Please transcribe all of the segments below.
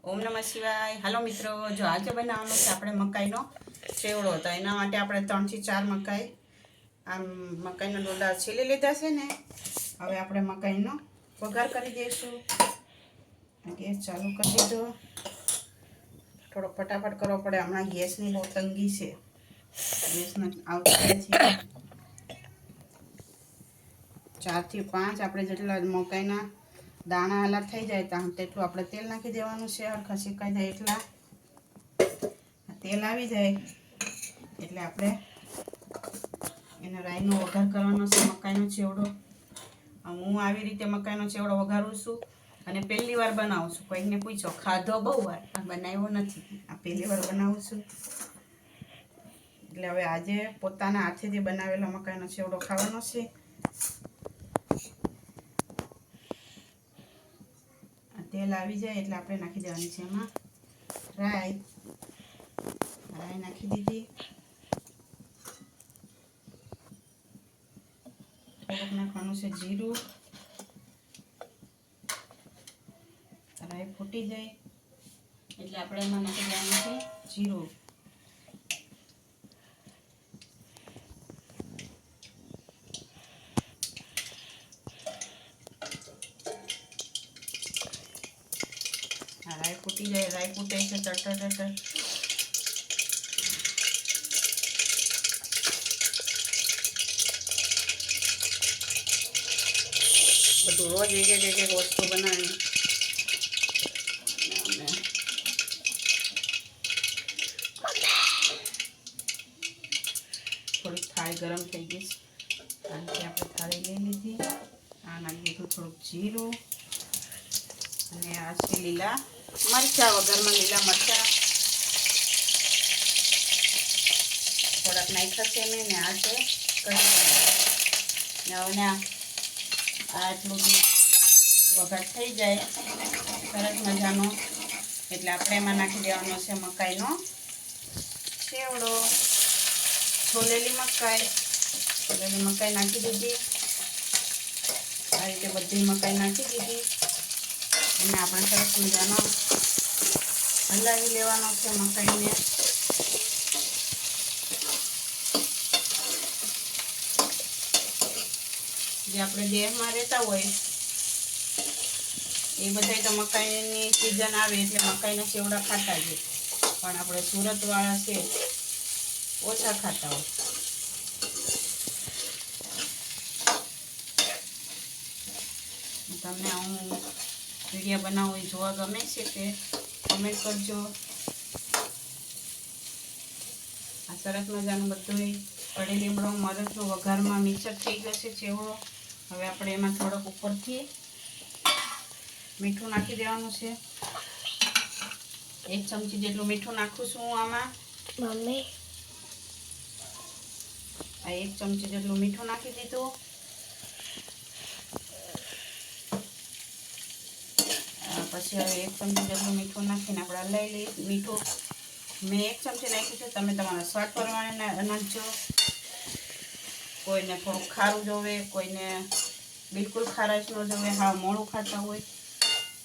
ઓમ નમઃ શિવાય। હાલો મિત્રો, જો આજે બનાવવાનો છે આપણે મકાઈનો ચેવડો। તો એના માટે આપણે 3 થી 4 મકાઈ આમ મકાઈના ડોડા છીલી લીધા છે ને। હવે આપણે મકાઈનો વઘાર કરી દઈશું। ગેસ ચાલુ કરી દીધો। થોડો ફટાફટ કરવો પડે, હમણાં ગેસની બહુ તંગી છે। ગેસને આવતી છે 4 થી 5 આપણે જેટલા મકાઈના દાણા હાલા થઈ જાય ત્યાં તેટલું આપણે તેલ નાખી દેવાનું છે। હરખા શેકાઈ જાય એટલા તેલ આવી જાય એટલે આપણે એને રાઈનો વઘાર કરવાનો છે। મકાઈનો ચેવડો હું આવી રીતે મકાઈનો ચેવડો વઘારું છું અને પહેલી વાર બનાવું છું। કોઈને પૂછો, ખાધો બહુ વાર, આ બનાવ્યો નથી, આ પહેલી વાર બનાવું છું। એટલે હવે આજે પોતાના હાથેથી બનાવેલો મકાઈનો ચેવડો ખાવાનો છે। તેલ આવી જાય એટલે આપણે નાખી દેવાની છે એમાં રાઈ નાખી દીધી। થોડુંક નાખવાનું છે જીરું। રાઈ ફૂટી જાય એટલે આપણે એમાં નાખી દેવાનું છે જીરું। રાઈ ફૂટી જાય, રાઈ ફૂટે છે ટટર બધું રોજ એક વસ્તુ બનાવી થોડીક થાળી ગરમ થઈ ગઈ છે, આનાથી આપણે થાળી લઈ લીધી। આ નાખી દીધું થોડુંક જીરું અને આ છે લીલા મરચાં, વઘારમાં લીલા મરચાં થોડાક નાખ્યા છે મેં ને આ છે કઢી। હવે આટલું વઘાર થઈ જાય સરસ મજાનો એટલે આપણે એમાં નાખી દેવાનો છે મકાઈનો ચેવડો। છોલેલી મકાઈ નાખી દીધી। આ રીતે બધી મકાઈ નાખી દીધી અને આપણે સરસ મજાનો હલાવી લેવાનો છે મકાઈને। જે આપણે દેહમાં રહેતા હોય એ બધા તો મકાઈની સિઝન આવે એટલે મકાઈના ચેવડા ખાતા જ, પણ આપણે સુરતવાળા છે ઓછા ખાતા હોય। તમને હું વિડીયો બનાવું એ જોવા ગમે છે તે કમેન્ટ કરજો। આ સરસ મજાનું બધું કઢી લીમડો મરચનું વઘારમાં મિક્સર થઈ જશે ચેવડો। હવે આપણે એમાં થોડોક ઉપરથી મીઠું નાખી દેવાનું છે। 1 ચમચી જેટલું મીઠું નાખું છું હું આમાં। મમ્મી આ 1 ચમચી જેટલું મીઠું નાખી દીધું। પછી હવે 1 ચમચી જેટલું મીઠું નાખીને આપણે હલાવી લઈએ। મીઠું મેં 1 ચમચી નાખ્યું છે, તમે તમારા સ્વાદ પ્રમાણે નાખજો। કોઈને થોડુંક ખારું જોવે, કોઈને બિલકુલ ખારાશ ન જોવે, હા મોળું ખાતા હોય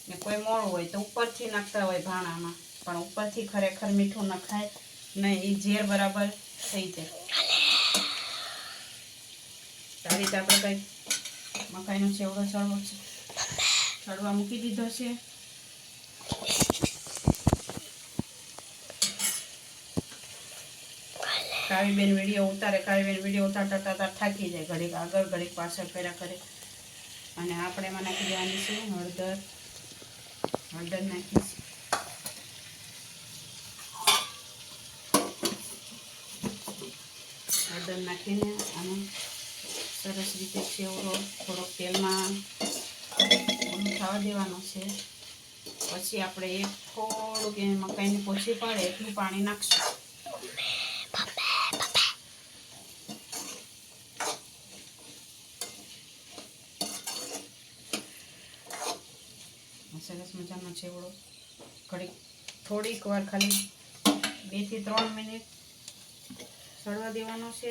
ને કોઈ મોળું હોય તો ઉપરથી નાખતા હોય ભાણામાં, પણ ઉપરથી ખરેખર મીઠું નખાય નહીં, એ ઝેર બરાબર થઈ જાય। આ રીતે આપણે કંઈક મકાઈનો ચેવડો ચડવા મૂકી દીધો છે। કાવીબેન વિડીયો ઉતારે, કાવીબેન વિડીયો ઉતારતા થાકી જાય, ઘડીક આગળ ઘડીક પાછળ કર્યા કરે। અને આપણે એમાં નાખી દેવાની છે હળદર નાખીશ। હળદર નાખીને આને સરસ રીતે ચેવડો થોડોક તેલમાં થવા દેવાનો છે। પછી આપણે થોડુંક મકાઈની પોચી પડે એટલું પાણી નાખશું। સરસ મજાનો ચેવડો થોડીક વાર ખાલી 2 થી 3 મિનિટ સળવા દેવાનો છે।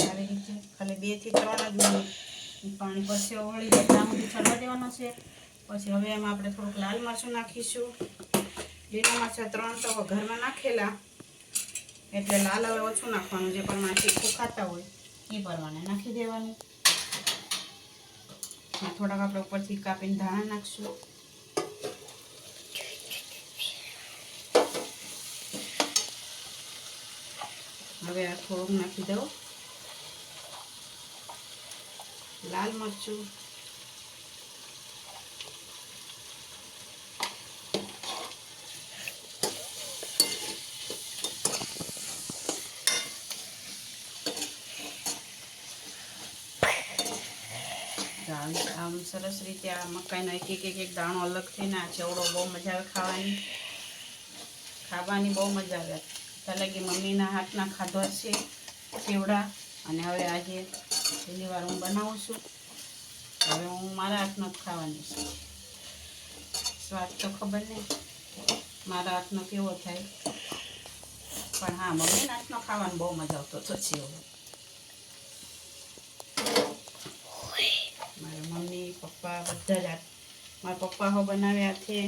આવી રીતે ખાલી 2 થી 3 જ મિનિટ પાણી પરસેવો વળી જાય ત્યાં સુધી સળવા દેવાનો છે। પછી હવે એમાં આપણે થોડુંક લાલ મરચું નાખીશું. લીલા મરચાં 3 તો ઘરમાં નાખેલા, એટલે લાલ હવે ઓછું નાખવાનું. જે પ્રમાણે તીખું ખાતા હોય એ પ્રમાણે નાખી દેવાનું. થોડાક આપણે ઉપરથી કાપીને ધાણા નાખશું. હવે આ થોડુંક નાખી દઉં લાલ મરચું. આમ સરસ રીતે આ મકાઈનો એક દાણો અલગ થઈને આ ચેવડો બહુ મજા આવે ખાવાની બહુ મજા આવે. લગી મમ્મીના હાથના ખાધો છે ચેવડા, અને હવે આજે પહેલી વાર હું બનાવું છું. હવે હું મારા હાથનો જ ખાવાની છું. સ્વાદ તો ખબર નહીં મારા હાથનો કેવો થાય, પણ હા, મમ્મીના હાથનો ખાવાનો બહુ મજા આવતો હતો ચેવડો. મારા મમ્મી પપ્પા બધા જ મારા પપ્પા હો બનાવ્યા છે.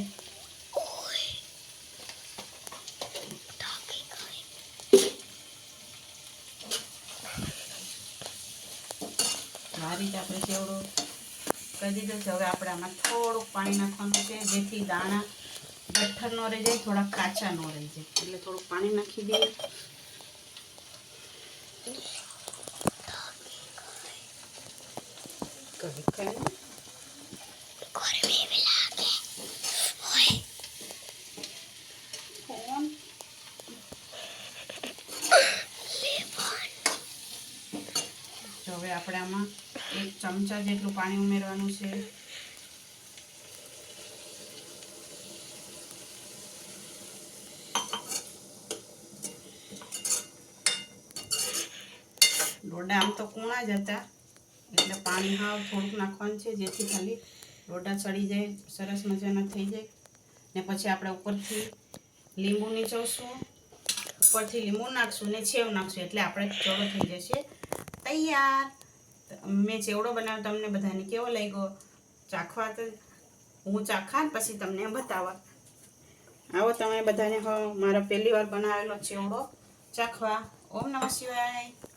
આ રીતે આપણે ચેવડો કરી દીધો છે. હવે આપણે આમાં થોડુંક પાણી નાખવાનું છે, જેથી દાણા ગઠ્ઠર ન રહી જાય, થોડા કાચા ન રહી જાય. એટલે થોડુંક પાણી નાખી દઈએ. હવે આપણે આમાં 1 ચમચા જેટલું પાણી ઉમેરવાનું છે. ડોડા આમ તો કૂણા જ હતા, એટલે પાણી હાવ થોડુંક નાખવાનું છે, જેથી ખાલી ડોડા ચડી જાય, સરસ મજાના થઈ જાય. ને પછી આપણે ઉપરથી લીંબુ નીચોવશું, ઉપરથી લીંબુ નાખશું ને સેવ નાખશું, એટલે આપણે ચેવડો થઈ જશે તૈયાર. મેં ચેવડો બનાવ્યો, તમને બધાને કેવો લાગ્યો ચાખવા? તો હું ચાખા ને પછી તમને બતાવવા. આવો તમે બધાને મારો પહેલી વાર બનાવેલો ચેવડો ચાખવા. ઓમ નમઃ શિવાય.